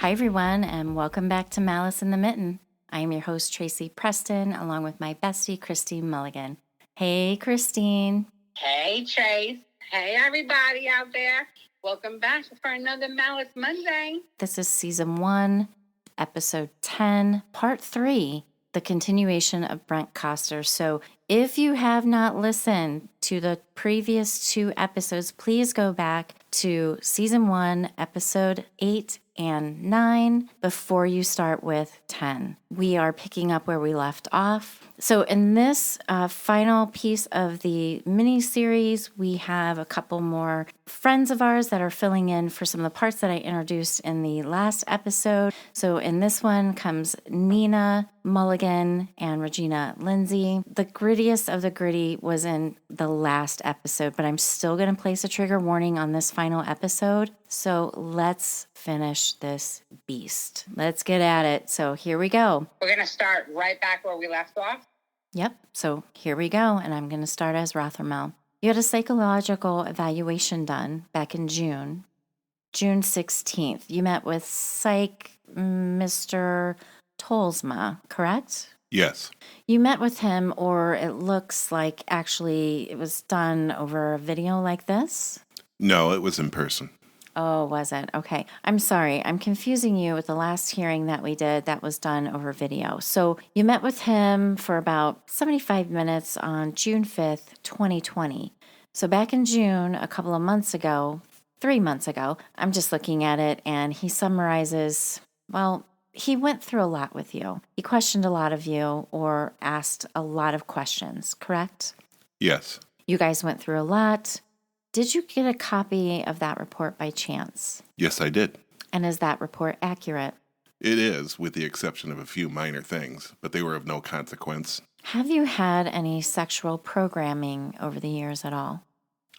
Hi, everyone, and welcome back to Malice in the Mitten. I am your host, Tracy Preston, along with my bestie, Christine Mulligan. Hey, Christine. Hey, Trace. Hey, everybody out there. Welcome back for another Malice Monday. This is Season 1, Episode 10, Part 3, the continuation of Brent Koster. So if you have not listened to the previous 2 episodes, please go back to Season 1, Episode 8 and 9 before you start with 10. We are picking up where we left off. So in this final piece of the mini-series, we have a couple more friends of ours that are filling in for some of the parts that I introduced in the last episode. So in this one comes Nina Mulligan and Regina Lindsay. The grittiest of the gritty was in the last episode, but I'm still going to place a trigger warning on this final episode. So let's finish this beast. Let's get at it. So here we go. We're going to start right back where we left off. Yep. So here we go. And I'm going to start as Rothermel. You had a psychological evaluation done back in June 16th. You met with Mr. Tolsma, correct? Yes. You met with him, or it looks like actually it was done over a video like this? No, it was in person. Oh, was it? Okay. I'm sorry. I'm confusing you with the last hearing that we did that was done over video. So you met with him for about 75 minutes on June 5th, 2020. So back in June, a couple of months ago, 3 months ago, I'm just looking at it, and he summarizes, well, he went through a lot with you. He questioned a lot of you or asked a lot of questions, correct? Yes. You guys went through a lot. Did you get a copy of that report by chance? Yes, I did. And is that report accurate? It is, with the exception of a few minor things, but they were of no consequence. Have you had any sexual programming over the years at all?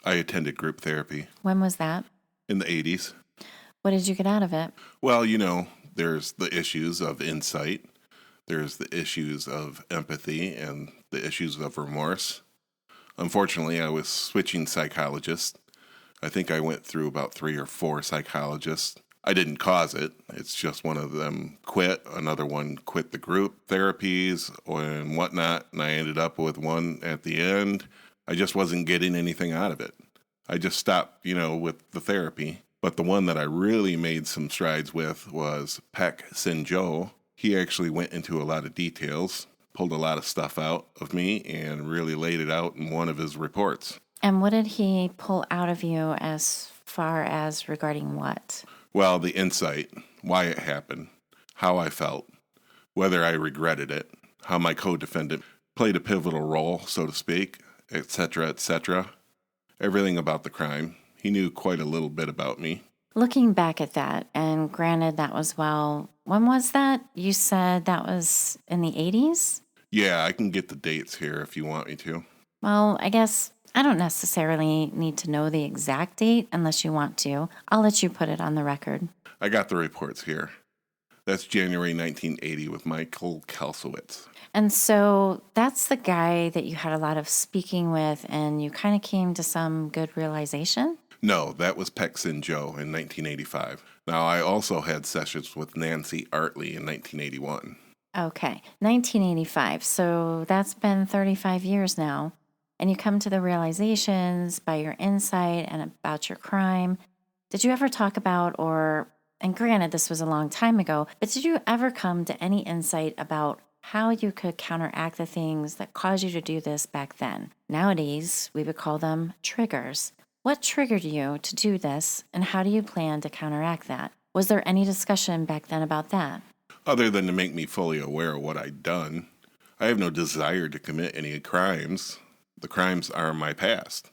I attended group therapy. When was that? In the 80s. What did you get out of it? Well, there's the issues of insight. There's the issues of empathy and the issues of remorse. Unfortunately, I was switching psychologists. I think I went through about 3 or 4 psychologists. I didn't cause it. It's just one of them quit. Another one quit the group therapies and whatnot. And I ended up with one at the end. I just wasn't getting anything out of it. I just stopped, with the therapy. But the one that I really made some strides with was Pek Sinjo. He actually went into a lot of details, pulled a lot of stuff out of me, and really laid it out in one of his reports. And what did he pull out of you as far as regarding what? Well, the insight, why it happened, how I felt, whether I regretted it, how my co-defendant played a pivotal role, so to speak, etc., etc. Everything about the crime. He knew quite a little bit about me. Looking back at that, and granted that was, when was that? You said that was in the 80s? Yeah, I can get the dates here if you want me to. Well, I guess I don't necessarily need to know the exact date unless you want to. I'll let you put it on the record. I got the reports here. That's January 1980 with Michael Kalsowitz. And so that's the guy that you had a lot of speaking with, and you kind of came to some good realization? No, that was Pek Sinjo in 1985. Now, I also had sessions with Nancy Artley in 1981. Okay, 1985. So that's been 35 years now. And you come to the realizations by your insight and about your crime. Did you ever talk about, and granted this was a long time ago, but did you ever come to any insight about how you could counteract the things that caused you to do this back then? Nowadays, we would call them triggers. What triggered you to do this, and how do you plan to counteract that? Was there any discussion back then about that? Other than to make me fully aware of what I'd done, I have no desire to commit any crimes. The crimes are my past.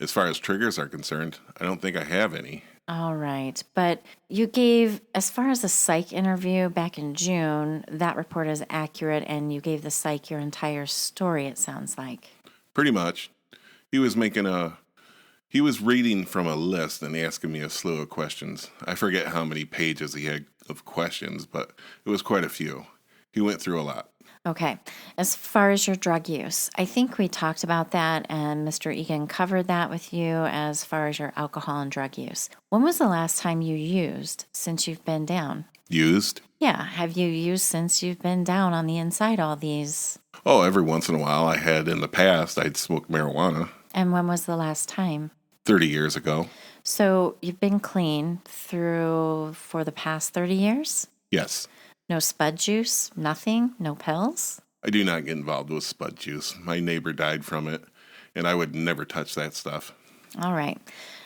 As far as triggers are concerned, I don't think I have any. All right. But you gave, as far as the psych interview back in June, that report is accurate, and you gave the psych your entire story, it sounds like. Pretty much. He was reading from a list and asking me a slew of questions. I forget how many pages he had of questions, but it was quite a few. He went through a lot. Okay. As far as your drug use, I think we talked about that, and Mr. Egan covered that with you as far as your alcohol and drug use. When was the last time you used since you've been down? Used? Yeah. Have you used since you've been down on the inside all these? Oh, every once in a while I had in the past, I'd smoked marijuana. And when was the last time? 30 years ago. So you've been clean for the past 30 years? Yes. No spud juice? Nothing? No pills? I do not get involved with spud juice. My neighbor died from it, and I would never touch that stuff. All right.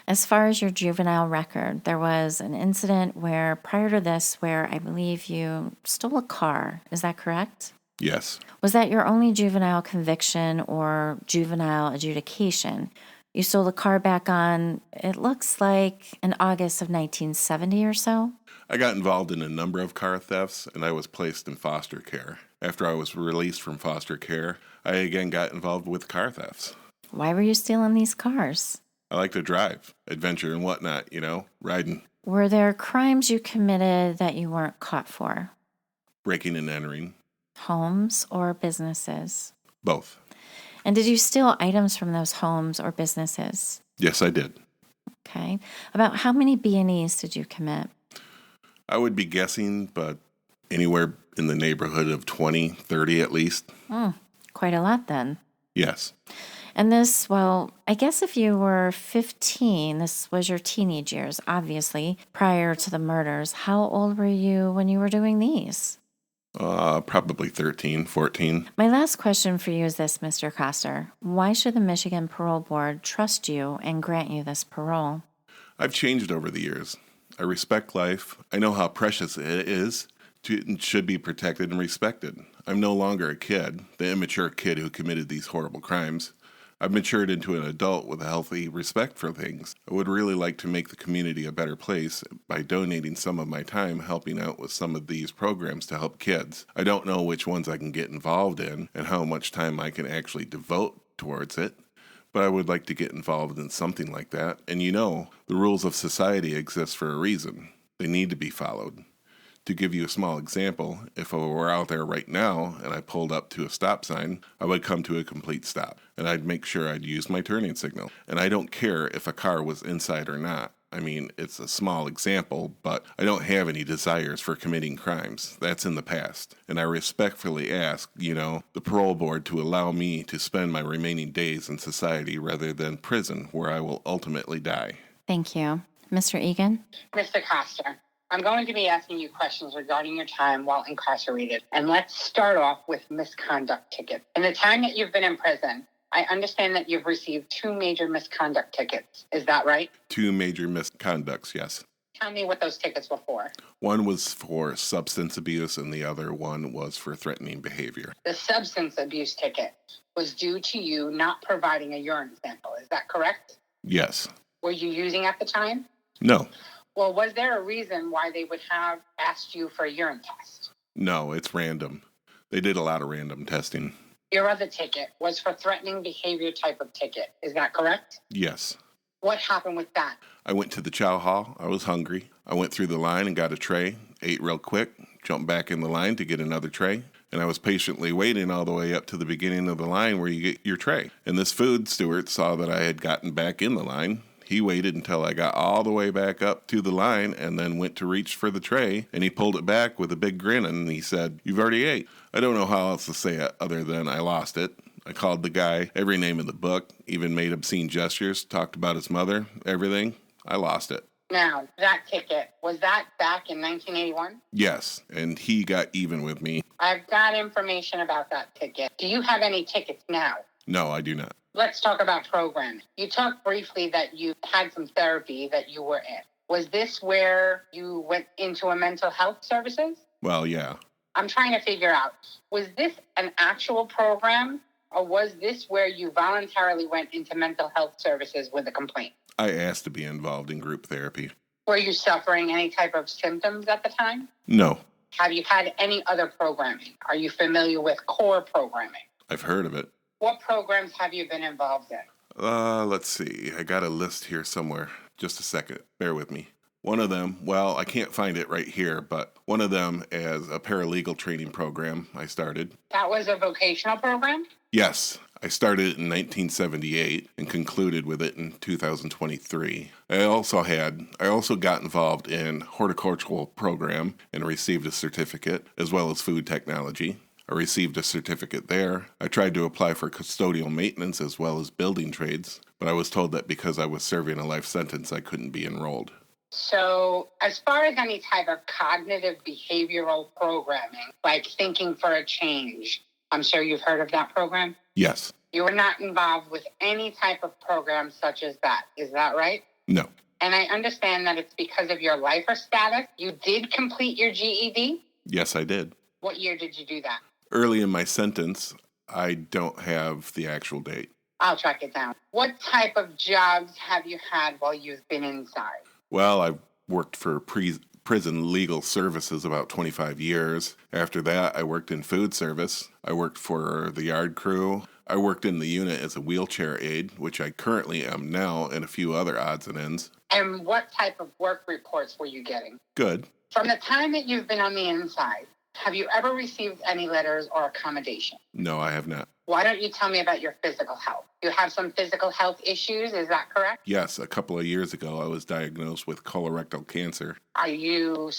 As far as your juvenile record, there was an incident prior to this, where I believe you stole a car. Is that correct? Yes. Was that your only juvenile conviction or juvenile adjudication? You stole the car back on, it looks like, in August of 1970 or so? I got involved in a number of car thefts, and I was placed in foster care. After I was released from foster care, I again got involved with car thefts. Why were you stealing these cars? I like to drive, adventure and whatnot, riding. Were there crimes you committed that you weren't caught for? Breaking and entering. Homes or businesses? Both. And did you steal items from those homes or businesses? Yes, I did. Okay. About how many B&Es did you commit? I would be guessing, but anywhere in the neighborhood of 20, 30 at least. Quite a lot then. Yes. And this, well, I guess if you were 15, this was your teenage years, obviously, prior to the murders. How old were you when you were doing these? Probably 13, 14. My last question for you is this, Mr. Koster. Why should the Michigan Parole Board trust you and grant you this parole? I've changed over the years. I respect life. I know how precious it is and should be protected and respected. I'm no longer a kid, the immature kid who committed these horrible crimes. I've matured into an adult with a healthy respect for things. I would really like to make the community a better place by donating some of my time helping out with some of these programs to help kids. I don't know which ones I can get involved in and how much time I can actually devote towards it, but I would like to get involved in something like that. And the rules of society exist for a reason. They need to be followed. To give you a small example, if I were out there right now and I pulled up to a stop sign, I would come to a complete stop, and I'd make sure I'd use my turning signal. And I don't care if a car was inside or not. I mean, it's a small example, but I don't have any desires for committing crimes. That's in the past. And I respectfully ask, the parole board to allow me to spend my remaining days in society rather than prison, where I will ultimately die. Thank you. Mr. Egan? Mr. Koster, I'm going to be asking you questions regarding your time while incarcerated. And let's start off with misconduct tickets. In the time that you've been in prison, I understand that you've received 2 major misconduct tickets. Is that right? 2 major misconducts, yes. Tell me what those tickets were for. One was for substance abuse and the other one was for threatening behavior. The substance abuse ticket was due to you not providing a urine sample. Is that correct? Yes. Were you using at the time? No. Well, was there a reason why they would have asked you for a urine test? No, it's random. They did a lot of random testing. Your other ticket was for threatening behavior type of ticket. Is that correct? Yes. What happened with that? I went to the chow hall. I was hungry. I went through the line and got a tray, ate real quick, jumped back in the line to get another tray, and I was patiently waiting all the way up to the beginning of the line where you get your tray. And this food steward saw that I had gotten back in the line. He waited until I got all the way back up to the line and then went to reach for the tray, and he pulled it back with a big grin and he said, "You've already ate." I don't know how else to say it other than I lost it. I called the guy every name in the book, even made obscene gestures, talked about his mother, everything. I lost it. Now, that ticket, was that back in 1981? Yes, and he got even with me. I've got information about that ticket. Do you have any tickets now? No, I do not. Let's talk about programming. You talked briefly that you had some therapy that you were in. Was this where you went into a mental health services? Well, yeah. I'm trying to figure out, was this an actual program, or was this where you voluntarily went into mental health services with a complaint? I asked to be involved in group therapy. Were you suffering any type of symptoms at the time? No. Have you had any other programming? Are you familiar with core programming? I've heard of it. What programs have you been involved in? Let's see. I got a list here somewhere. Just a second. Bear with me. One of them, well, I can't find it right here, but one of them as a paralegal training program I started. That was a vocational program? Yes, I started it in 1978 and concluded with it in 2023. I also got involved in horticultural program and received a certificate, as well as food technology. I received a certificate there. I tried to apply for custodial maintenance as well as building trades, but I was told that because I was serving a life sentence, I couldn't be enrolled. So as far as any type of cognitive behavioral programming, like thinking for a change, I'm sure you've heard of that program? Yes. You were not involved with any type of program such as that. Is that right? No. And I understand that it's because of your lifer status. You did complete your GED? Yes, I did. What year did you do that? Early in my sentence, I don't have the actual date. I'll track it down. What type of jobs have you had while you've been inside? Well, I worked for prison legal services about 25 years. After that, I worked in food service. I worked for the yard crew. I worked in the unit as a wheelchair aide, which I currently am now, and a few other odds and ends. And what type of work reports were you getting? Good. From the time that you've been on the inside, have you ever received any letters or accommodation? No, I have not. Why don't you tell me about your physical health? You have some physical health issues, is that correct? Yes, a couple of years ago, I was diagnosed with colorectal cancer. Are you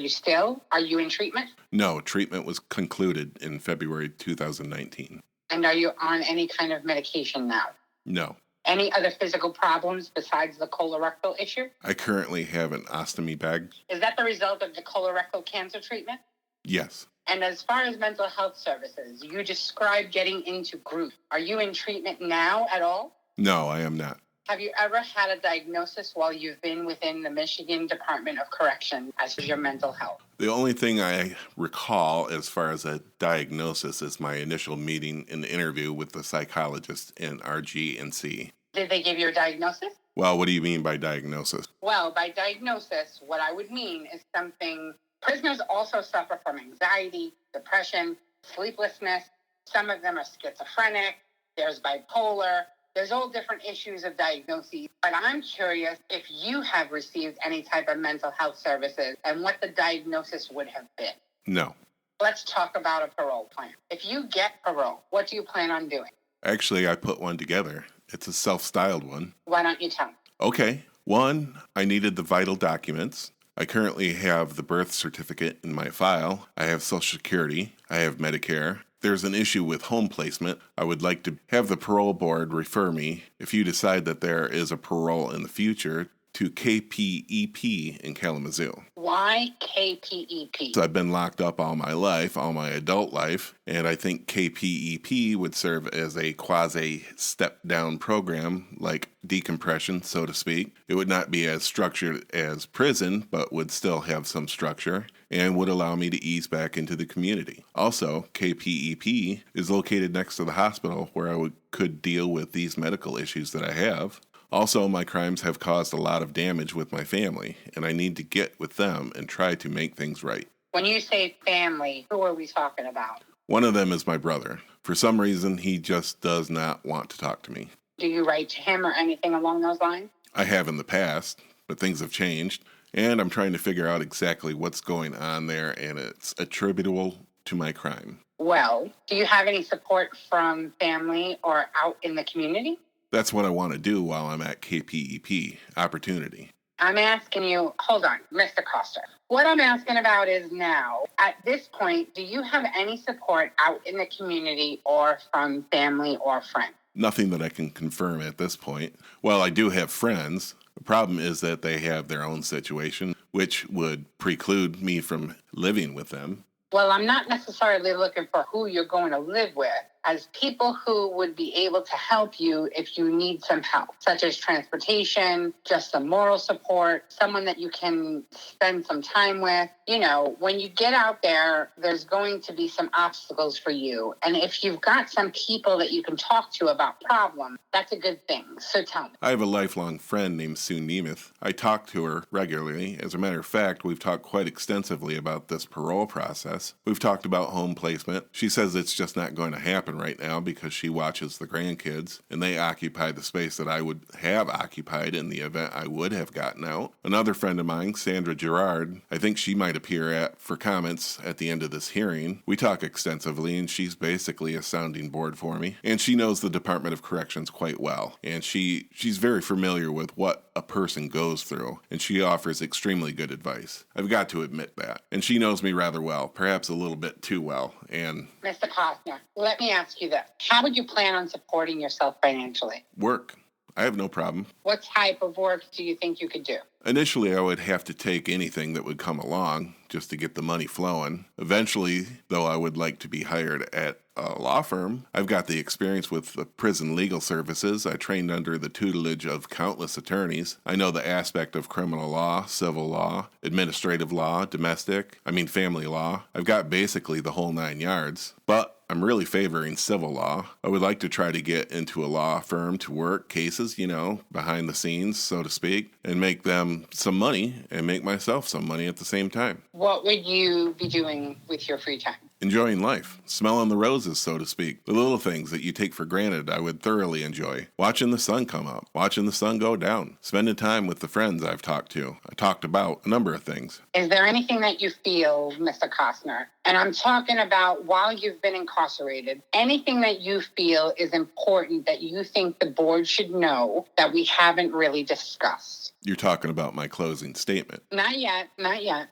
still? Are you in treatment? No, treatment was concluded in February 2019. And are you on any kind of medication now? No. Any other physical problems besides the colorectal issue? I currently have an ostomy bag. Is that the result of the colorectal cancer treatment? Yes. And as far as mental health services, you described getting into group. Are you in treatment now at all? No, I am not. Have you ever had a diagnosis while you've been within the Michigan Department of Correction as to your mental health? The only thing I recall as far as a diagnosis is my initial meeting and interview with the psychologist in RG&C. Did they give you a diagnosis? Well, what do you mean by diagnosis? Well, by diagnosis, what I would mean is something. Prisoners also suffer from anxiety, depression, sleeplessness. Some of them are schizophrenic. There's bipolar. There's all different issues of diagnoses. But I'm curious if you have received any type of mental health services and what the diagnosis would have been. No. Let's talk about a parole plan. If you get parole, what do you plan on doing? Actually, I put one together. It's a self-styled one. Why don't you tell me? Okay. One, I needed the vital documents. I currently have the birth certificate in my file. I have Social Security. I have Medicare. There's an issue with home placement. I would like to have the parole board refer me, if you decide that there is a parole in the future, to KPEP in Kalamazoo. Why KPEP? So I've been locked up all my life, all my adult life, and I think KPEP would serve as a quasi-step-down program, like decompression, so to speak. It would not be as structured as prison, but would still have some structure, and would allow me to ease back into the community. Also, KPEP is located next to the hospital where I could deal with these medical issues that I have. Also, my crimes have caused a lot of damage with my family, and I need to get with them and try to make things right. When you say family, who are we talking about? One of them is my brother. For some reason, he just does not want to talk to me. Do you write to him or anything along those lines? I have in the past, but things have changed, and I'm trying to figure out exactly what's going on there, and it's attributable to my crime. Well, do you have any support from family or out in the community? That's what I want to do while I'm at KPEP, opportunity. I'm asking you, hold on, Mr. Koster. What I'm asking about is now, at this point, do you have any support out in the community or from family or friends? Nothing that I can confirm at this point. Well, I do have friends. The problem is that they have their own situation, which would preclude me from living with them. Well, I'm not necessarily looking for who you're going to live with, as people who would be able to help you if you need some help, such as transportation, just some moral support, someone that you can spend some time with. You know, when you get out there, there's going to be some obstacles for you. And if you've got some people that you can talk to about problems, that's a good thing. So tell me. I have a lifelong friend named Sue Nemeth. I talk to her regularly. As a matter of fact, we've talked quite extensively about this parole process. We've talked about home placement. She says it's just not going to happen happen right now because she watches the grandkids, and they occupy the space that I would have occupied in the event I would have gotten out. Another friend of mine, Sandra Gerard, I think she might appear for comments at the end of this hearing. We talk extensively, and she's basically a sounding board for me. And she knows the Department of Corrections quite well, and she's very familiar with what a person goes through, and she offers extremely good advice. I've got to admit that. And she knows me rather well, perhaps a little bit too well. And Mr. Koster, let me ask you this. How would you plan on supporting yourself financially? work. I have no problem. What type of work do you think you could do? Initially, I would have to take anything that would come along just to get the money flowing. Eventually, though, I would like to be hired at a law firm. I've got the experience with the prison legal services. I trained under the tutelage of countless attorneys. I know the aspect of criminal law, civil law, administrative law, family law. I've got basically the whole 9 yards. But I'm really favoring civil law. I would like to try to get into a law firm to work cases, behind the scenes, so to speak, and make them some money and make myself some money at the same time. What would you be doing with your free time? Enjoying life, smelling the roses, so to speak. The little things that you take for granted, I would thoroughly enjoy. Watching the sun come up, watching the sun go down, spending time with the friends I've talked to. I talked about a number of things. Is there anything that you feel, Mr. Kostner, and I'm talking about while you've been incarcerated, anything that you feel is important that you think the board should know that we haven't really discussed? You're talking about my closing statement. Not yet.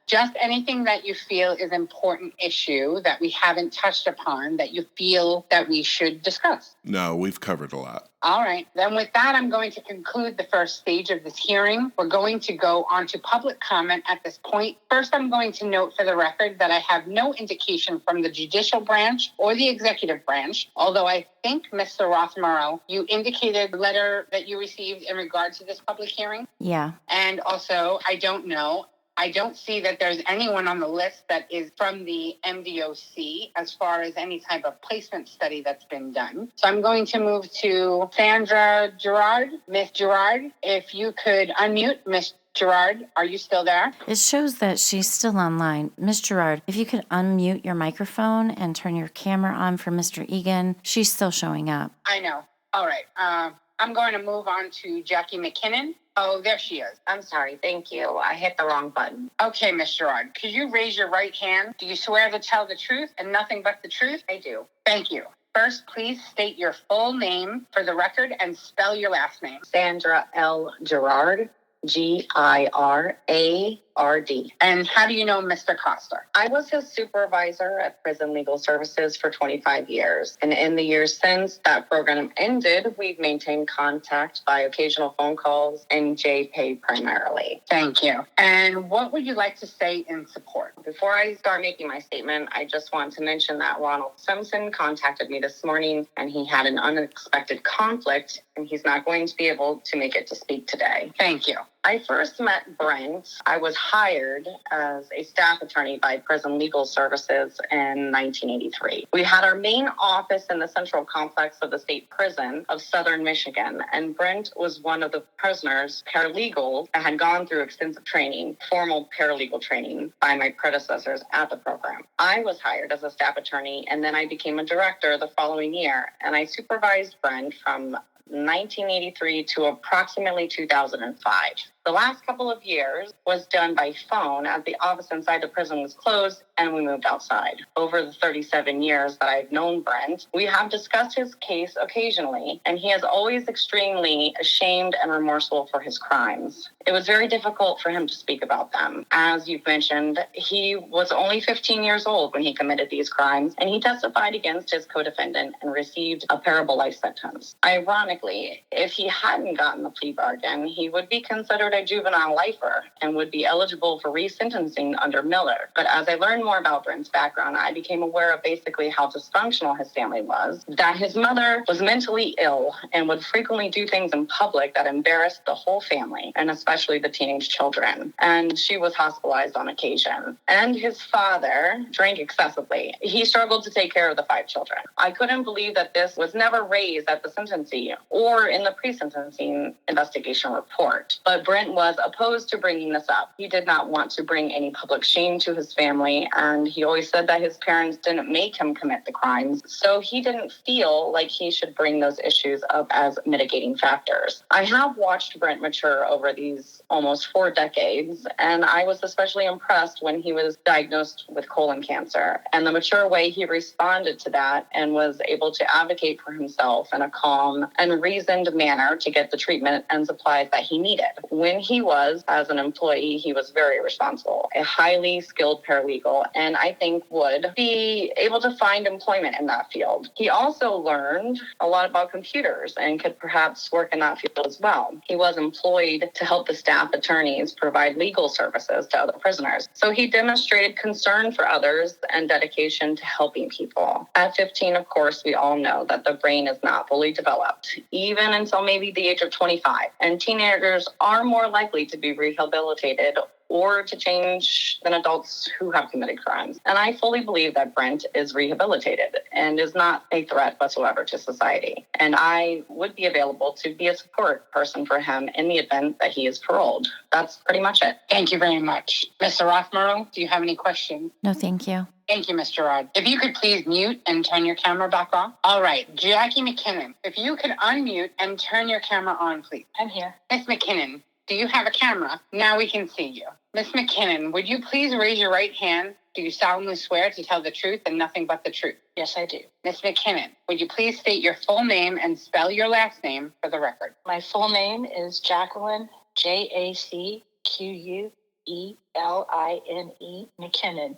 Just anything that you feel is an important issue that we haven't touched upon that you feel that we should discuss. No, we've covered a lot. All right. Then with that, I'm going to conclude the first stage of this hearing. We're going to go on to public comment at this point. First, I'm going to note for the record that I have no indication from the judicial branch or the executive branch, although I think, Mr. Rothmurrow, you indicated the letter that you received in regard to this public hearing. Yeah. And also, I don't see that there's anyone on the list that is from the MDOC as far as any type of placement study that's been done. So I'm going to move to Sandra Gerard. Miss Gerard, if you could unmute. Miss Gerard, are you still there? It shows that she's still online. Miss Gerard, if you could unmute your microphone and turn your camera on for Mr. Egan. She's still showing up. I know. All right. I'm going to move on to Jackie McKinnon. Oh, there she is. I'm sorry. Thank you. I hit the wrong button. Okay, Miss Gerard, could you raise your right hand? Do you swear to tell the truth and nothing but the truth? I do. Thank you. First, please state your full name for the record and spell your last name. Sandra L. Gerard, Girard. And how do you know Mr. Koster? I was his supervisor at Prison Legal Services for 25 years. And in the years since that program ended, we've maintained contact by occasional phone calls and JPay primarily. Thank you. And what would you like to say in support? Before I start making my statement, I just want to mention that Ronald Simpson contacted me this morning and he had an unexpected conflict and he's not going to be able to make it to speak today. Thank you. I first met Brent. I was hired as a staff attorney by Prison Legal Services in 1983. We had our main office in the central complex of the state prison of Southern Michigan, and Brent was one of the prisoners, paralegals, that had gone through extensive training, formal paralegal training by my predecessors at the program. I was hired as a staff attorney, and then I became a director the following year, and I supervised Brent from 1983 to approximately 2005. The last couple of years was done by phone as the office inside the prison was closed and we moved outside. Over the 37 years that I've known Brent, we have discussed his case occasionally, and he is always extremely ashamed and remorseful for his crimes. It was very difficult for him to speak about them. As you've mentioned, he was only 15 years old when he committed these crimes, and he testified against his co-defendant and received a parable life sentence. Ironically, if he hadn't gotten the plea bargain, he would be considered a juvenile lifer and would be eligible for resentencing under Miller. But as I learned more about Brent's background, I became aware of basically how dysfunctional his family was, that his mother was mentally ill and would frequently do things in public that embarrassed the whole family, and especially the teenage children. And she was hospitalized on occasion. And his father drank excessively. He struggled to take care of the 5 children. I couldn't believe that this was never raised at the sentencing or in the pre-sentencing investigation report. But Brent Brent was opposed to bringing this up. He did not want to bring any public shame to his family, and he always said that his parents didn't make him commit the crimes, so he didn't feel like he should bring those issues up as mitigating factors. I have watched Brent mature over these almost 4 decades, and I was especially impressed when he was diagnosed with colon cancer, and the mature way he responded to that and was able to advocate for himself in a calm and reasoned manner to get the treatment and supplies that he needed. When he was, as an employee, he was very responsible, a highly skilled paralegal, and I think would be able to find employment in that field. He also learned a lot about computers and could perhaps work in that field as well. He was employed to help the staff attorneys provide legal services to other prisoners. So he demonstrated concern for others and dedication to helping people. At 15, of course, we all know that the brain is not fully developed, even until maybe the age of 25. And teenagers are more likely to be rehabilitated or to change than adults who have committed crimes. And I fully believe that Brent is rehabilitated and is not a threat whatsoever to society. And I would be available to be a support person for him in the event that he is paroled. That's pretty much it. Thank you very much. Mr. Rothmerl, do you have any questions? No, thank you. Thank you, Mr. Rod. If you could please mute and turn your camera back off. All right, Jackie McKinnon, if you could unmute and turn your camera on, please. I'm here. Miss McKinnon, do you have a camera? Now we can see you. Miss McKinnon, would you please raise your right hand? Do you solemnly swear to tell the truth and nothing but the truth? Yes, I do. Miss McKinnon, would you please state your full name and spell your last name for the record? My full name is Jacqueline, Jacqueline McKinnon,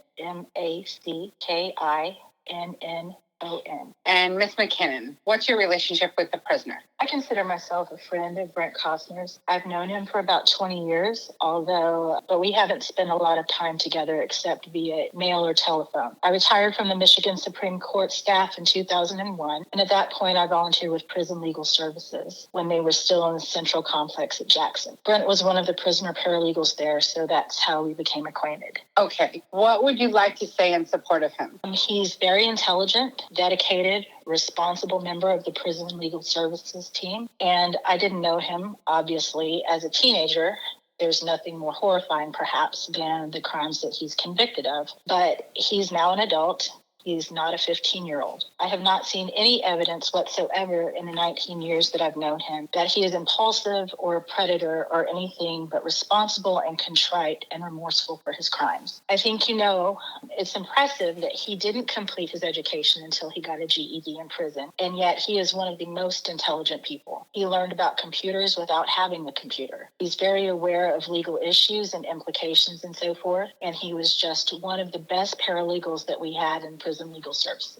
Mackinnon. And Miss McKinnon, what's your relationship with the prisoner? I consider myself a friend of Brent Koster's. I've known him for about 20 years, but we haven't spent a lot of time together except via mail or telephone. I retired from the Michigan Supreme Court staff in 2001, and at that point I volunteered with Prison Legal Services when they were still in the Central Complex at Jackson. Brent was one of the prisoner paralegals there, so that's how we became acquainted. Okay, what would you like to say in support of him? He's very intelligent, dedicated, responsible member of the Prison Legal Services team. And I didn't know him, obviously, as a teenager. There's nothing more horrifying, perhaps, than the crimes that he's convicted of. But he's now an adult. He's not a 15-year-old. I have not seen any evidence whatsoever in the 19 years that I've known him that he is impulsive or a predator or anything but responsible and contrite and remorseful for his crimes. I think, it's impressive that he didn't complete his education until he got a GED in prison, and yet he is one of the most intelligent people. He learned about computers without having the computer. He's very aware of legal issues and implications and so forth, and he was just one of the best paralegals that we had in prison Legal Services.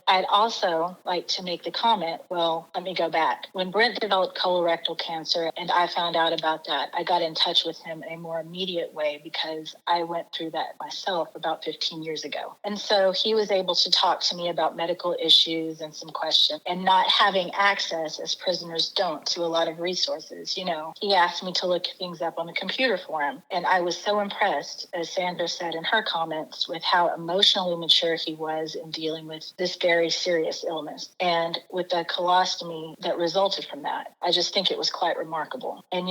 I'd also like to make the comment, let me go back. When Brent developed colorectal cancer and I found out about that, I got in touch with him in a more immediate way because I went through that myself about 15 years ago. And so he was able to talk to me about medical issues and some questions, and not having access, as prisoners don't, to a lot of resources. He asked me to look things up on the computer for him. And I was so impressed, as Sandra said in her comments, with how emotionally mature he was in dealing with this very serious illness and with the colostomy that resulted from that. I just think it was quite remarkable. And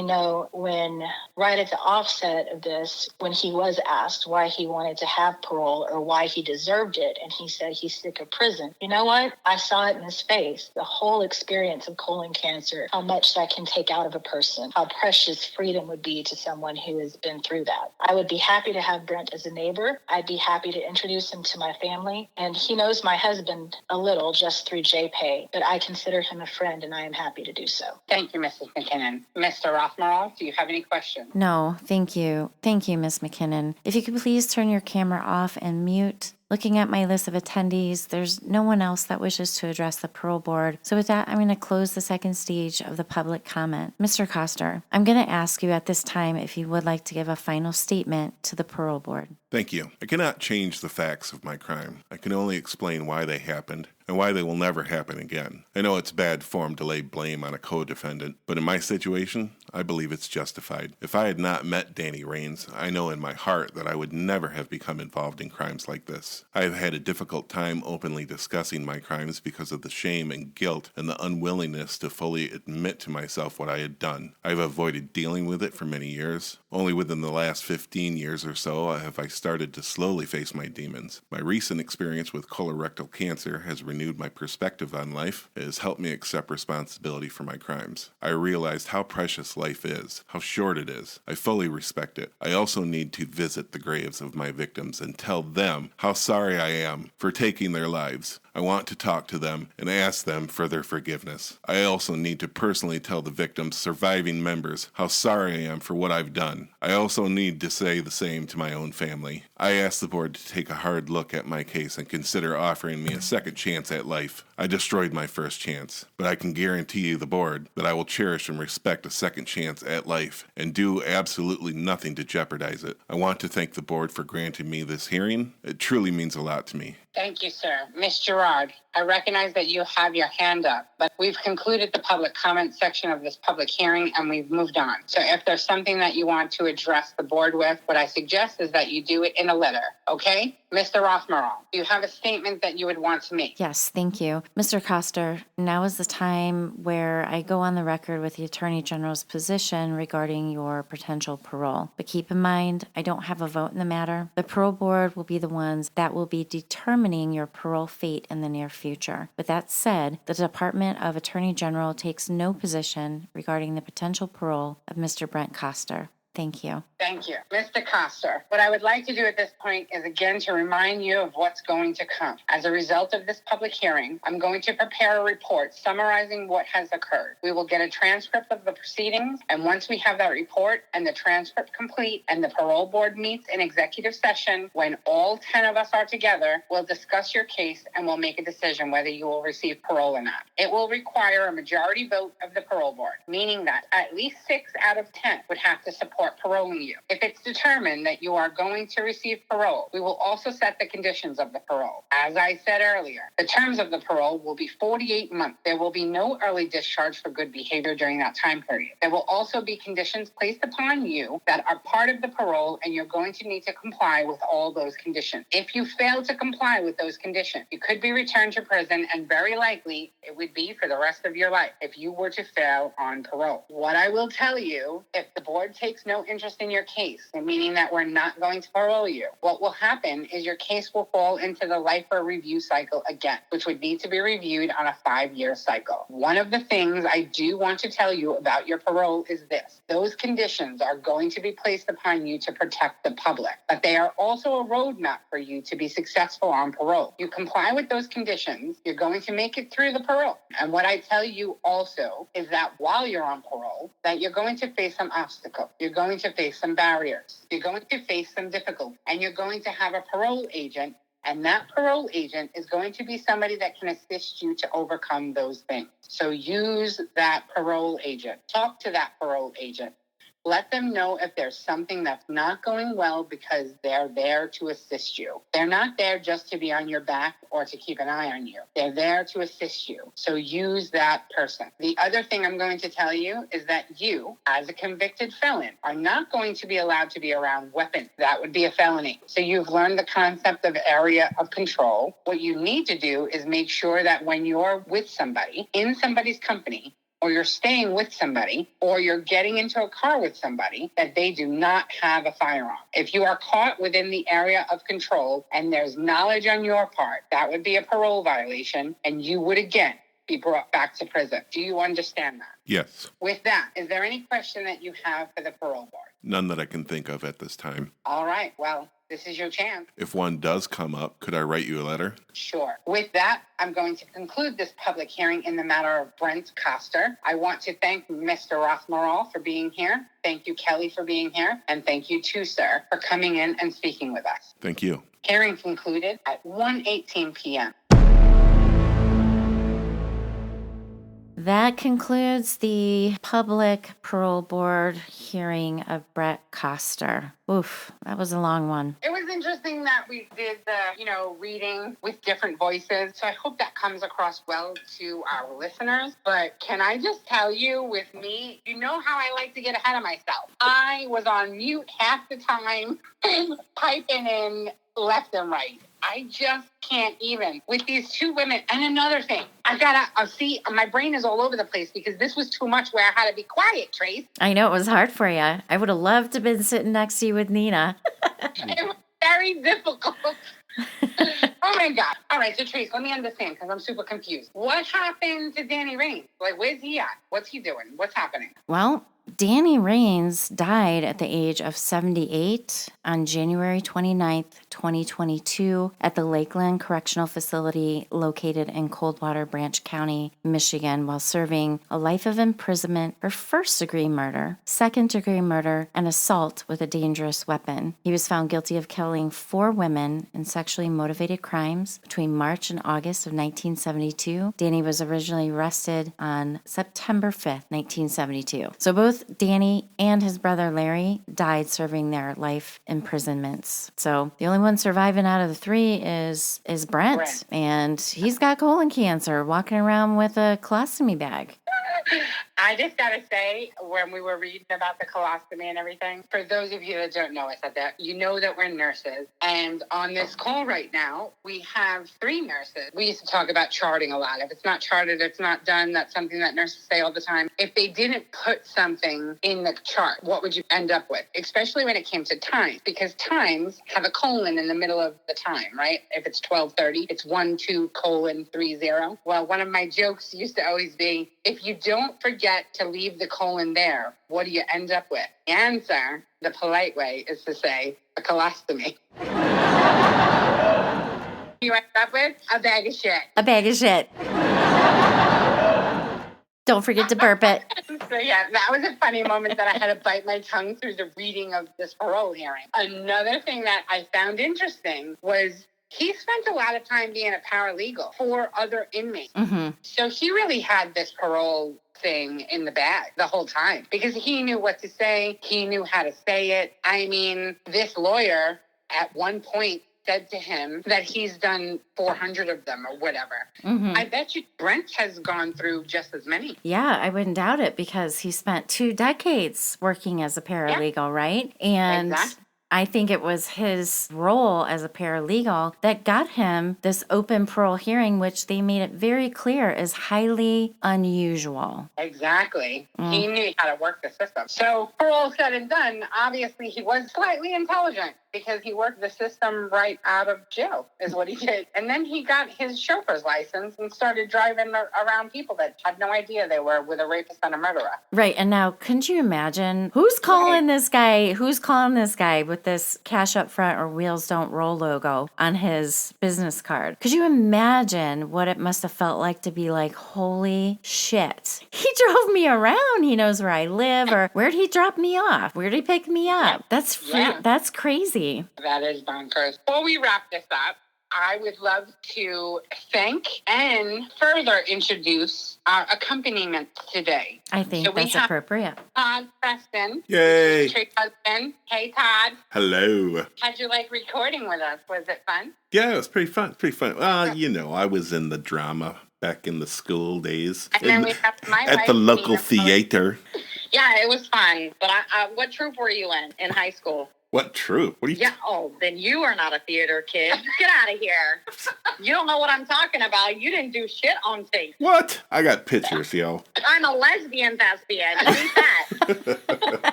when right at the offset of this, when he was asked why he wanted to have parole or why he deserved it, and he said he's sick of prison, you know what? I saw it in his face. The whole experience of colon cancer, how much that can take out of a person, how precious freedom would be to someone who has been through that. I would be happy to have Brent as a neighbor. I'd be happy to introduce him to my family. And he knows my husband a little just through JPay, but I consider him a friend, and I am happy to do so. Thank you, Mrs. McKinnon. Mr. Rothmerl, do you have any questions? No, thank you. Thank you, Miss McKinnon. If you could please turn your camera off and mute. Looking at my list of attendees, there's no one else that wishes to address the parole board. So with that, I'm going to close the second stage of the public comment. Mr. Koster, I'm going to ask you at this time if you would like to give a final statement to the parole board. Thank you. I cannot change the facts of my crime. I can only explain why they happened and why they will never happen again. I know it's bad form to lay blame on a co-defendant, but in my situation, I believe it's justified. If I had not met Danny Rains, I know in my heart that I would never have become involved in crimes like this. I have had a difficult time openly discussing my crimes because of the shame and guilt and the unwillingness to fully admit to myself what I had done. I've avoided dealing with it for many years. Only within the last 15 years or so have I started to slowly face my demons. My recent experience with colorectal cancer has renewed my perspective on life. It has helped me accept responsibility for my crimes. I realized how precious life is, how short it is. I fully respect it. I also need to visit the graves of my victims and tell them how sorry I am for taking their lives. I want to talk to them and ask them for their forgiveness. I also need to personally tell the victims' surviving members how sorry I am for what I've done. I also need to say the same to my own family. I ask the board to take a hard look at my case and consider offering me a second chance at life. I destroyed my first chance, but I can guarantee you, the board, that I will cherish and respect a second chance at life and do absolutely nothing to jeopardize it. I want to thank the board for granting me this hearing. It truly means a lot to me. Thank you, sir. Ms. Gerard, I recognize that you have your hand up, but we've concluded the public comment section of this public hearing and we've moved on. So if there's something that you want to address the board with, what I suggest is that you do it in a letter, okay? Mr. Rothmerall, do you have a statement that you would want to make? Yes, thank you. Mr. Koster, now is the time where I go on the record with the Attorney General's position regarding your potential parole. But keep in mind, I don't have a vote in the matter. The parole board will be the ones that will be determining your parole fate in the near future. With that said, the Department of Attorney General takes no position regarding the potential parole of Mr. Brent Koster. Thank you. Thank you. Mr. Koster, what I would like to do at this point is again to remind you of what's going to come. As a result of this public hearing, I'm going to prepare a report summarizing what has occurred. We will get a transcript of the proceedings, and once we have that report and the transcript complete and the parole board meets in executive session, when all 10 of us are together, we'll discuss your case and we'll make a decision whether you will receive parole or not. It will require a majority vote of the parole board, meaning that at least 6 out of 10 would have to support paroling you. If it's determined that you are going to receive parole, we will also set the conditions of the parole. As I said earlier, the terms of the parole will be 48 months. There will be no early discharge for good behavior during that time period. There will also be conditions placed upon you that are part of the parole, and you're going to need to comply with all those conditions. If you fail to comply with those conditions, you could be returned to prison, and very likely it would be for the rest of your life if you were to fail on parole. What I will tell you, if the board takes no interest in your case, meaning that we're not going to parole you, what will happen is your case will fall into the lifer review cycle again, which would need to be reviewed on a 5-year cycle. One of the things I do want to tell you about your parole is this. Those conditions are going to be placed upon you to protect the public, but they are also a roadmap for you to be successful on parole. You comply with those conditions, you're going to make it through the parole. And what I tell you also is that while you're on parole, that you're going to face some obstacles. You're going to face some barriers. You're going to face some difficulties, and you're going to have a parole agent, and that parole agent is going to be somebody that can assist you to overcome those things. So use that parole agent. Talk to that parole agent. Let them know if there's something that's not going well, because they're there to assist you. They're not there just to be on your back or to keep an eye on you. They're there to assist you. So use that person. The other thing I'm going to tell you is that you, as a convicted felon, are not going to be allowed to be around weapons. That would be a felony. So you've learned the concept of area of control. What you need to do is make sure that when you're with somebody, in somebody's company, or you're staying with somebody, or you're getting into a car with somebody, that they do not have a firearm. If you are caught within the area of control and there's knowledge on your part, that would be a parole violation, and you would again be brought back to prison. Do you understand that? Yes. With that, is there any question that you have for the parole board? None that I can think of at this time. All right, well, this is your chance. If one does come up, could I write you a letter? Sure. With that, I'm going to conclude this public hearing in the matter of Brent Koster. I want to thank Mr. Rothmerall for being here. Thank you, Kelly, for being here. And thank you too, sir, for coming in and speaking with us. Thank you. Hearing concluded at 1:18 p.m. that concludes the public parole board hearing of Brent Koster. Oof, that was a long one. It was interesting that we did the, reading with different voices. So I hope that comes across well to our listeners. But can I just tell you, with me, you know how I like to get ahead of myself. I was on mute half the time, piping in left and right. I just can't even with these two women. And another thing, I've got to see, my brain is all over the place because this was too much where I had to be quiet, Trace. I know it was hard for you. I would have loved to have been sitting next to you with Nina. It was very difficult. Oh my God. All right, so Trace, let me understand because I'm super confused. What happened to Danny Raines? Like, where's he at? What's he doing? What's happening? Well, Danny Raines died at the age of 78 on January 29th, 2022 at the Lakeland Correctional Facility located in Coldwater Branch County, Michigan, while serving a life of imprisonment for first-degree murder, second-degree murder, and assault with a dangerous weapon. He was found guilty of killing 4 women in sexually motivated crimes between March and August of 1972. Danny was originally arrested on September 5th, 1972. So both Danny and his brother Larry died serving their life imprisonments. So the only one surviving out of the 3 is Brent. And he's got colon cancer, walking around with a colostomy bag. I just got to say, when we were reading about the colostomy and everything, for those of you that don't know us, that you know that we're nurses. And on this call right now, we have 3 nurses. We used to talk about charting a lot. If it's not charted, it's not done. That's something that nurses say all the time. If they didn't put something in the chart, what would you end up with? Especially when it came to times, because times have a colon in the middle of the time, right? If it's 12:30, it's 12:30. Well, one of my jokes used to always be, if you don't forget to leave the colon there, what do you end up with? The answer, the polite way, is to say a colostomy. You end up with a bag of shit. A bag of shit. Don't forget to burp it. So yeah, that was a funny moment that I had to bite my tongue through the reading of this parole hearing. Another thing that I found interesting was he spent a lot of time being a paralegal for other inmates. Mm-hmm. So he really had this parole thing in the bag the whole time because he knew what to say. He knew how to say it. I mean, this lawyer at one point said to him that he's done 400 of them or whatever. Mm-hmm. I bet you Brent has gone through just as many. Yeah, I wouldn't doubt it because he spent 2 decades working as a paralegal, right? And Exactly. I think it was his role as a paralegal that got him this open parole hearing, which they made it very clear is highly unusual. Exactly. He knew how to work the system. So for all said and done, obviously he was slightly intelligent because he worked the system right out of jail is what he did. And then he got his chauffeur's license and started driving around people that had no idea they were with a rapist and a murderer. Right. And now, couldn't you imagine who's calling this guy with this cash up front or wheels don't roll logo on his business card? Could you imagine what it must have felt like to be like, holy shit, he drove me around. He knows where I live, or where'd he drop me off? Where'd he pick me up? That's That's crazy. That is bonkers. Before we wrap this up, I would love to thank and further introduce our accompaniment today. I think that's appropriate. Todd Preston. Yay. Tracy's husband. Hey, Todd. Hello. How'd you like recording with us? Was it fun? Yeah, it was pretty fun. Well, I was in the drama back in the school days. And then we have my at wife, the local Nina. theater. Yeah, it was fun. But what troupe were you in high school? What troupe? What are you? Yeah, then you are not a theater kid. Get out of here. You don't know what I'm talking about. You didn't do shit on stage. What? I got pictures, yo. I'm a lesbian thespian. Read that.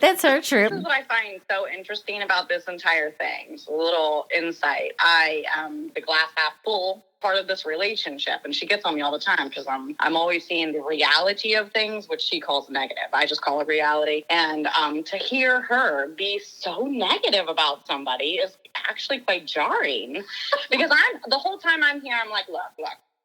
That's her troupe. This is what I find so interesting about this entire thing. It's a little insight. I am the glass half full part of this relationship, and she gets on me all the time because I'm always seeing the reality of things, which she calls negative. I just call it reality. And to hear her be so negative about somebody is actually quite jarring because the whole time I'm here, I'm like, look,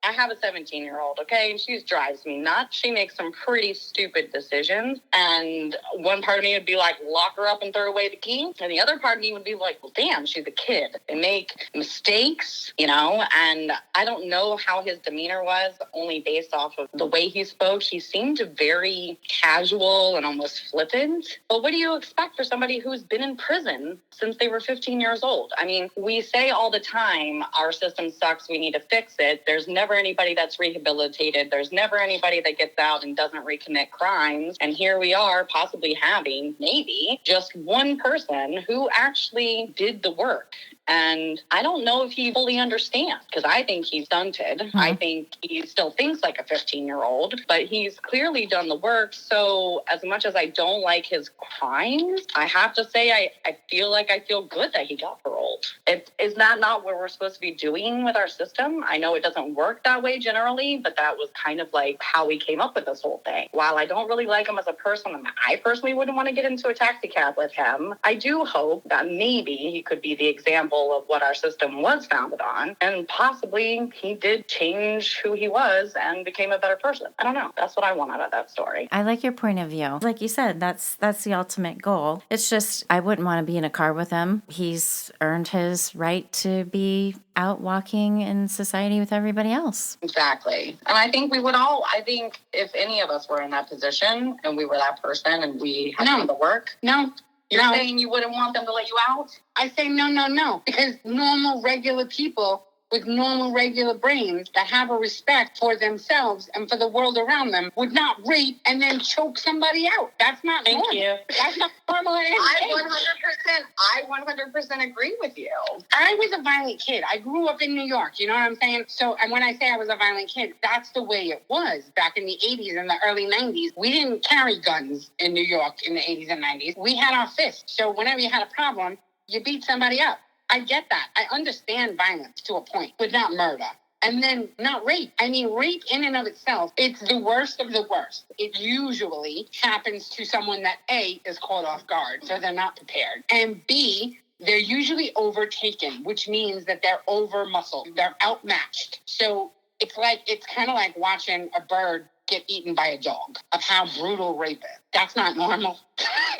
I have a 17-year-old, okay? And she drives me nuts. She makes some pretty stupid decisions. And one part of me would be like, lock her up and throw away the key. And the other part of me would be like, well, damn, she's a kid. They make mistakes, and I don't know how his demeanor was, only based off of the way he spoke. He seemed very casual and almost flippant. But what do you expect for somebody who's been in prison since they were 15 years old? I mean, we say all the time, our system sucks, we need to fix it. There's never anybody that's rehabilitated. There's never anybody that gets out and doesn't recommit crimes. And here we are possibly having maybe just one person who actually did the work. And I don't know if he fully understands, because I think he's stunted. Mm-hmm. I think he still thinks like a 15-year-old, but he's clearly done the work. So as much as I don't like his crimes, I have to say I feel good that he got paroled. Is that not what we're supposed to be doing with our system? I know it doesn't work that way generally, but that was kind of like how we came up with this whole thing. While I don't really like him as a person, and I personally wouldn't want to get into a taxi cab with him, I do hope that maybe he could be the example of what our system was founded on, and possibly he did change who he was and became a better person. I don't know. That's what I want out of that story. I like your point of view. Like you said, that's the ultimate goal. It's just, I wouldn't want to be in a car with him. He's earned his right to be out walking in society with everybody else. Exactly. And I think if any of us were in that position and we were that person and we had done the work. No. You're saying you wouldn't want them to let you out? I say no. Because normal, regular people with normal, regular brains that have a respect for themselves and for the world around them would not rape and then choke somebody out. That's not normal. Thank you. That's not normal at any I 100% agree with you. I was a violent kid. I grew up in New York. You know what I'm saying? So, and when I say I was a violent kid, that's the way it was back in the 80s and the early 90s. We didn't carry guns in New York in the 80s and 90s. We had our fists. So whenever you had a problem, you beat somebody up. I get that. I understand violence to a point, but not murder. And then not rape. I mean, rape in and of itself, it's the worst of the worst. It usually happens to someone that A, is caught off guard, so they're not prepared. And B, they're usually overtaken, which means that they're over-muscled. They're outmatched. So it's kind of like watching a bird get eaten by a dog, of how brutal rape is. That's not normal.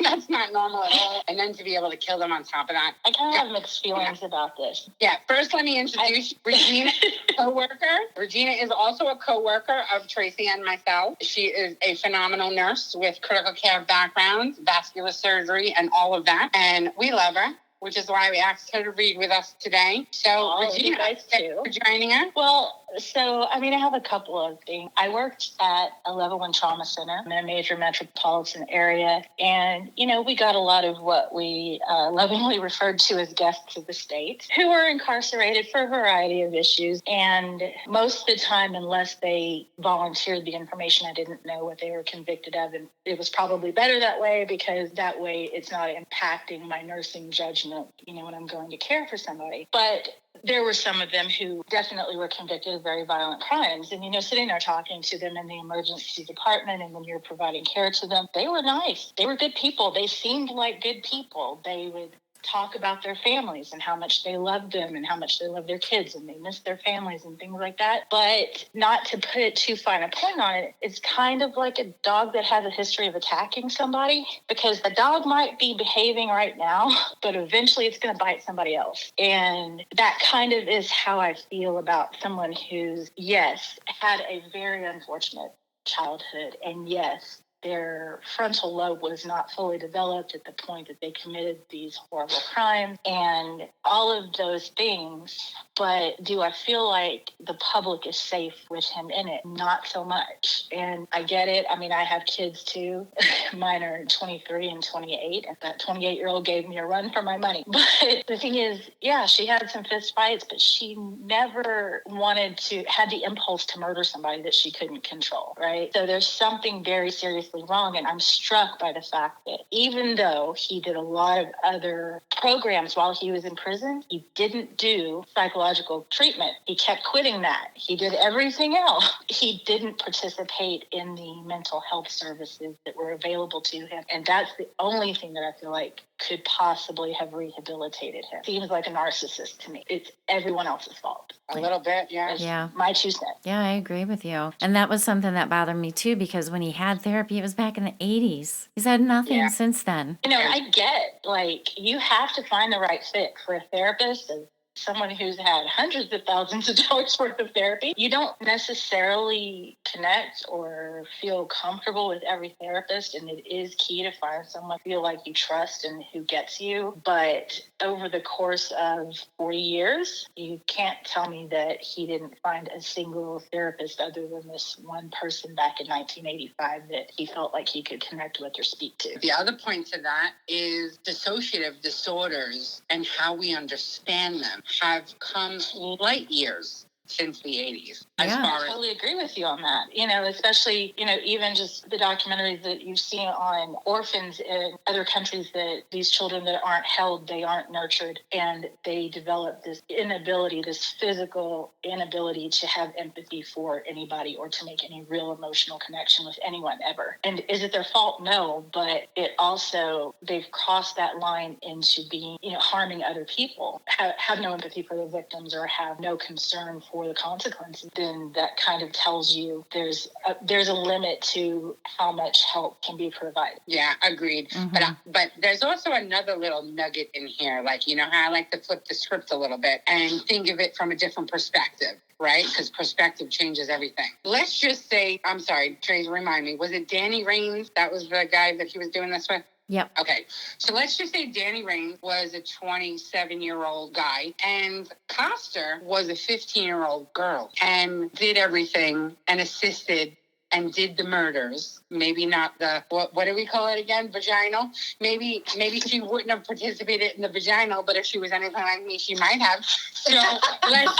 That's not normal at all. And then to be able to kill them on top of that. I kind of have mixed feelings about this. Yeah, first let me introduce Regina, co-worker. Regina is also a co-worker of Tracy and myself. She is a phenomenal nurse with critical care background, vascular surgery, and all of that. And we love her, which is why we asked her to read with us today. So, Regina, thanks for joining us. Well, I have a couple of things. I worked at a level 1 trauma center in a major metropolitan area. And, we got a lot of what we lovingly referred to as guests of the state who were incarcerated for a variety of issues. And most of the time, unless they volunteered the information, I didn't know what they were convicted of. And it was probably better that way, because that way it's not impacting my nursing judgment, when I'm going to care for somebody. But there were some of them who definitely were convicted of very violent crimes. And, sitting there talking to them in the emergency department, and when you're providing care to them, they were nice. They were good people. They seemed like good people. They would talk about their families and how much they loved them and how much they loved their kids and they missed their families and things like that. But not to put it too fine a point on it, it's kind of like a dog that has a history of attacking somebody, because the dog might be behaving right now, but eventually it's going to bite somebody else. And that kind of is how I feel about someone who's, yes, had a very unfortunate childhood, and yes, their frontal lobe was not fully developed at the point that they committed these horrible crimes and all of those things. But do I feel like the public is safe with him in it? Not so much. And I get it. I have kids too. Mine are 23 and 28. And that 28-year-old gave me a run for my money. But the thing is, yeah, she had some fist fights, but she never had the impulse to murder somebody that she couldn't control, right? So there's something very seriously wrong. And I'm struck by the fact that even though he did a lot of other programs while he was in prison, he didn't do psychological treatment. He kept quitting that. He did everything else. He didn't participate in the mental health services that were available to him. And that's the only thing that I feel like could possibly have rehabilitated him. Seems like a narcissist to me. It's everyone else's fault. A little bit, yeah. That's Yeah. my 2 cents. Yeah, I agree with you. And that was something that bothered me too, because when he had therapy, it was back in the 80s. He's had nothing Yeah. since then. You know, I get, like, you have to find the right fit for a therapist and someone who's had hundreds of thousands of dollars worth of therapy. You don't necessarily connect or feel comfortable with every therapist, and it is key to find someone you feel like you trust and who gets you. But over the course of 40 years, you can't tell me that he didn't find a single therapist other than this one person back in 1985 that he felt like he could connect with or speak to. The other point to that is dissociative disorders and how we understand them have come light years since the 80s. As Yeah. far I as totally agree with you on that. You know, especially, you know, even just the documentaries that you've seen on orphans in other countries, that these children that aren't held, they aren't nurtured, and they develop this inability, this physical inability to have empathy for anybody or to make any real emotional connection with anyone ever. And is it their fault? No, but it also, they've crossed that line into being, you know, harming other people, have no empathy for the victims or have no concern for the consequences. Then that kind of tells you there's a limit to how much help can be provided. Yeah, agreed. But there's also another little nugget in here. Like, you know how I like to flip the script a little bit and think of it from a different perspective, right? Because perspective changes everything. Let's just say, I'm sorry, Trey, remind me, was it Danny Rains? That was the guy that he was doing this with? Yep. Okay, so let's just say Danny Rains was a 27-year-old guy and Koster was a 15-year-old girl and did everything and assisted and did the murders. Maybe not the, what do we call it again? Vaginal? Maybe she wouldn't have participated in the vaginal, but if she was anything like me, she might have. So let's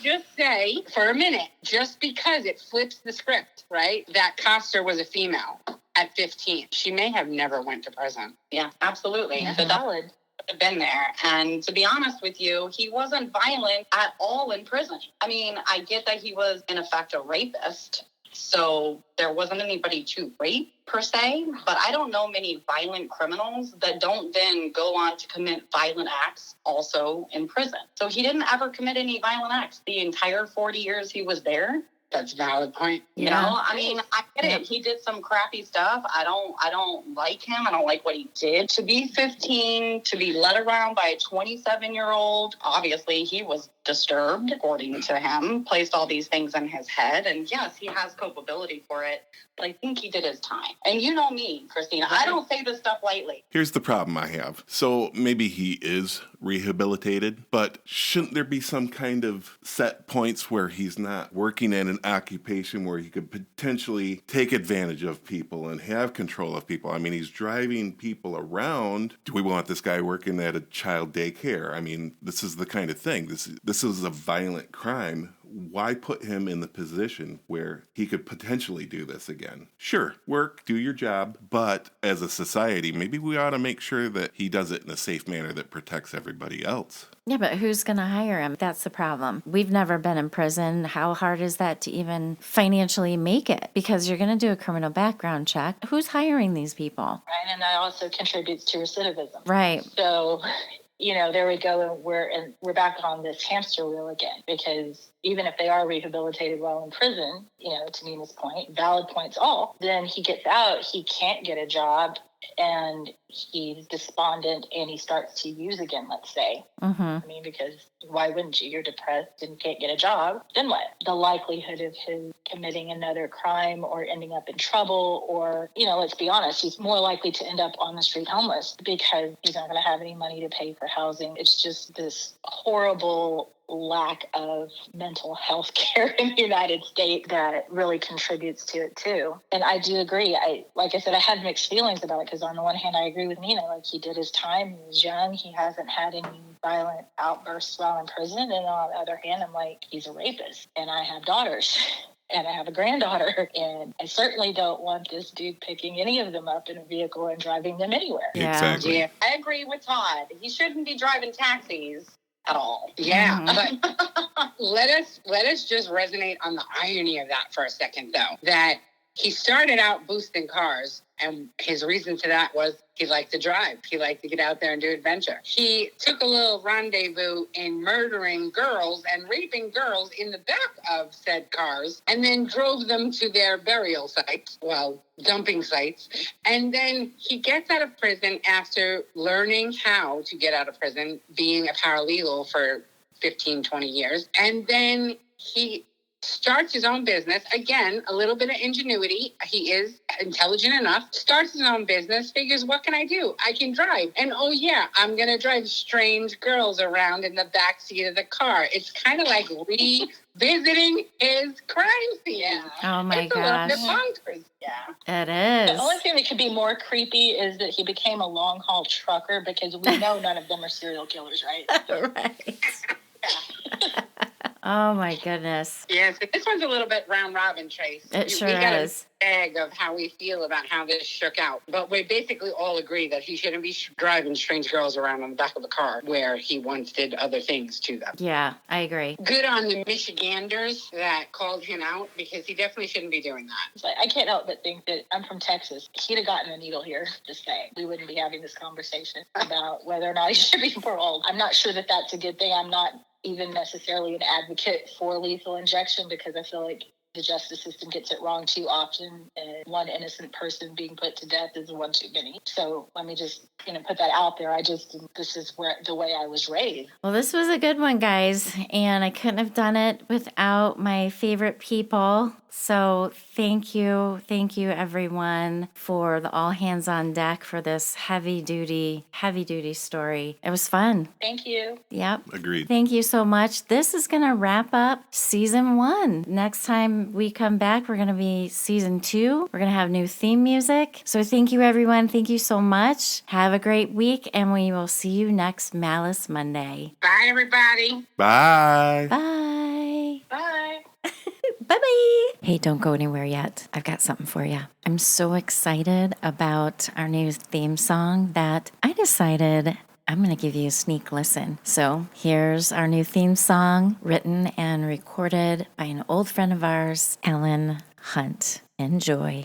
just say for a minute, just because it flips the script, right, that Koster was a female at 15. She may have never went to prison. Yeah, absolutely. That's So that valid. would have been there. And to be honest with you, he wasn't violent at all in prison. I mean, I get that he was, in effect, a rapist. So there wasn't anybody to rape, per se. But I don't know many violent criminals that don't then go on to commit violent acts also in prison. So he didn't ever commit any violent acts the entire 40 years he was there. That's a valid point. You know, I mean, I get it. He did some crappy stuff. I don't like him. I don't like what he did. To be 15, to be led around by a 27-year-old, obviously he was disturbed, according to him, placed all these things in his head. And yes, he has culpability for it, but I think he did his time. And you know me, Christina, I don't say this stuff lightly. Here's the problem I have. So maybe he is rehabilitated, but shouldn't there be some kind of set points where he's not working in an occupation where he could potentially take advantage of people and have control of people? I mean, he's driving people around. Do we want this guy working at a child daycare? I mean, this is the kind of thing. This is a violent crime. Why put him in the position where he could potentially do this again? Sure, work, do your job, but as a society, maybe we ought to make sure that he does it in a safe manner that protects everybody else. Yeah, but who's going to hire him? That's the problem. We've never been in prison. How hard is that to even financially make it? Because you're going to do a criminal background check. Who's hiring these people? Right, and that also contributes to recidivism. Right. So, you know, there we go, and we're back on this hamster wheel again, because even if they are rehabilitated while in prison, you know, to Nina's point, valid points all, then he gets out, he can't get a job, and he's despondent and he starts to use again, let's say. I mean, because why wouldn't you? You're depressed and can't get a job. Then what? The likelihood of him committing another crime or ending up in trouble, or, you know, let's be honest, he's more likely to end up on the street homeless because he's not going to have any money to pay for housing. It's just this horrible lack of mental health care in the United States that really contributes to it too. And I do agree. Like I said, I had mixed feelings about it, because on the one hand, I agree with Nina. Like, he did his time. He was young. He hasn't had any violent outbursts while in prison. And on the other hand, I'm like, he's a rapist. And I have daughters. And I have a granddaughter, and I certainly don't want this dude picking any of them up in a vehicle and driving them anywhere. Yeah. Exactly. Yeah, I agree with Todd. He shouldn't be driving taxis at all. Yeah, but let us just resonate on the irony of that for a second, though. That He started out boosting cars, and his reason to that was he liked to drive. He liked to get out there and do adventure. He took a little rendezvous in murdering girls and raping girls in the back of said cars, and then drove them to their burial sites, well, dumping sites. And then he gets out of prison after learning how to get out of prison, being a paralegal for 15, 20 years. And then he starts his own business. Again, a little bit of ingenuity. He is intelligent enough. Starts his own business. Figures, what can I do? I can drive. And oh yeah, I'm going to drive strange girls around in the back seat of the car. It's kind of like revisiting his crime scene. Yeah. Oh my it's gosh. a little bit bonkers. Yeah. It is. The only thing that could be more creepy is that he became a long haul trucker, because we know none of them are serial killers, right? Right. Oh my goodness. Yeah, so this one's a little bit round robin, Trace. It sure we got is. a bag of how we feel about how this shook out. But we basically all agree that he shouldn't be driving strange girls around on the back of the car where he once did other things to them. Yeah, I agree. Good on the Michiganders that called him out, because he definitely shouldn't be doing that. It's like, I can't help but think that I'm from Texas. He'd have gotten a needle here to say. We wouldn't be having this conversation about whether or not he should be paroled. I'm not sure that that's a good thing. I'm not even necessarily an advocate for lethal injection, because I feel like the justice system gets it wrong too often, and one innocent person being put to death is one too many. So let me just, put that out there. This is the way I was raised. Well, this was a good one, guys, and I couldn't have done it without my favorite people. So thank you, everyone, for the all hands on deck for this heavy duty story. It was fun. Thank you. Yep. Agreed. Thank you so much. This is going to wrap up season 1. Next time we come back, we're going to be season 2. We're going to have new theme music. So thank you, everyone. Thank you so much. Have a great week, and we will see you next Malice Monday. Bye, everybody. Bye. Bye. Bye. Bye-bye. Hey, don't go anywhere yet. I've got something for you. I'm so excited about our new theme song that I decided I'm going to give you a sneak listen. So here's our new theme song, written and recorded by an old friend of ours, Ellen Hunt. Enjoy.